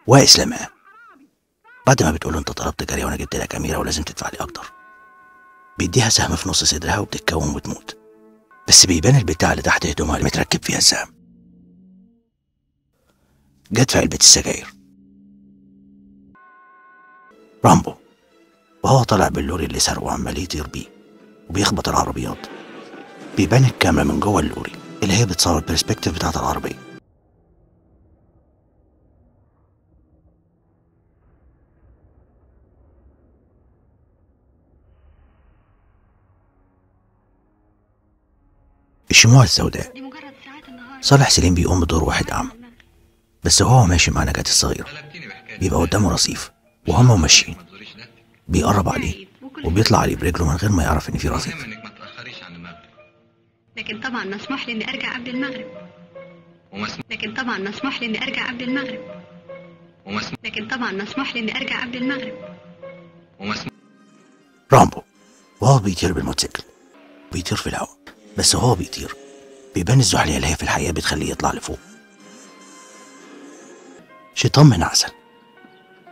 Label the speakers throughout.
Speaker 1: واسلامها بعد ما بتقول له انت طلبت جري وانا جبت لك اميره ولازم تدفع لي اكتر، بيديها سهم في نص صدرها وبتتكون وتموت. بس بيبان البتاع اللي تحت هدومها اللي متركب فيها السهم. جت في علبه السجاير. رامبو وهو طالع باللوري اللي سرقه وعمال يطير بيه وبيخبط العربيات، بيبان الكاميرا من جوه اللوري اللي هي بتصور البرسبكتيف بتاعت العربيه. الشموع السوداء. صالح سليم بيقوم بدور واحد أعمى، بس وهو ماشي مع نجاة الصغيرة بيبقى قدامه رصيف وهما ماشيين، بيقرب عليه وبيطلع عليه برجله من غير ما يعرف إن في رصيف.
Speaker 2: لكن طبعا مسموح لي إني أرجع قبل المغرب. لكن طبعا مسموح لي إني أرجع قبل المغرب. لكن طبعا مسموح لي إني أرجع قبل المغرب.
Speaker 1: رامبو وهو بيطير بالموتوسيكل، بيطير في الهواء، بس وهو بيطير بيبان الزحلية اللي هي في الحقيقة بتخليه يطلع لفوق. شيطان من عسل،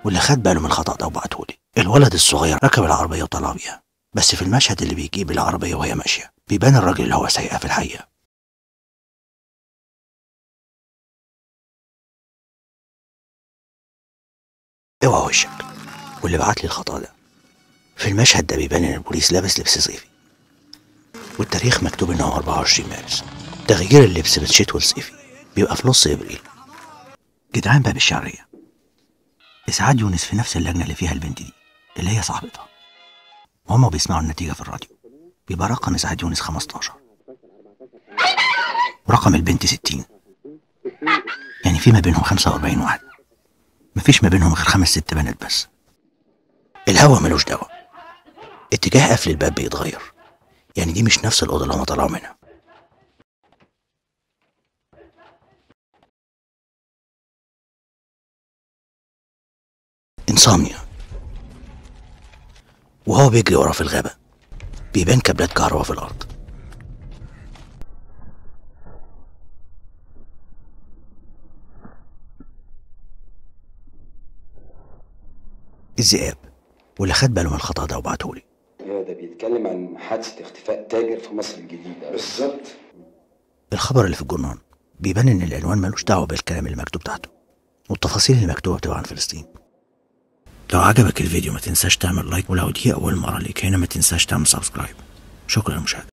Speaker 1: واللي خد باله من الخطأ ده وبعتهولي الولد الصغير ركب العربية وطلع بيها، بس في المشهد اللي بيجيب العربية وهي ماشية بيبان الراجل اللي هو سايقها في الحقيقة. اوعى وشك. واللي بعتلي الخطأ ده في المشهد ده بيبان ان البوليس لابس لبس صيفي، والتاريخ مكتوب انه 24 مارس. تغيير اللبس من الشتوي للصيفي بيبقى في نص ابريل. جدعان باب الشعرية. اسعاد يونس في نفس اللجنة اللي فيها البنت دي اللي هي صاحبتها، وهما بيسمعوا النتيجة في الراديو. بيبقى رقم اسعاد يونس 15 ورقم البنت 60، يعني في ما بينهم 45 واحد، مفيش ما بينهم غير 5 6 بنات بس. الهوا ملوش دوا، اتجاه قفل الباب بيتغير، يعني دي مش نفس الأوضة اللي هما طلعوا منها. انسامنيا. وهو بيجري وراه في الغابة بيبان كابلات كهرباء في الأرض. الذئاب واللي خد باله من الخطأ ده وبعتهولي.
Speaker 3: ده بيتكلم عن حادثة اختفاء تاجر في مصر الجديدة. بالظبط.
Speaker 1: الخبر اللي في الجورنال بيبان ان العنوان ملوش دعوة بالكلام اللي مكتوب تحته، والتفاصيل اللي مكتوبة بتبقى عن فلسطين. لو عجبك الفيديو ما تنساش تعمل لايك، ولو دي أول مرة ليك هنا ما تنساش تعمل سبسكرايب. شكرا للمشاهدة.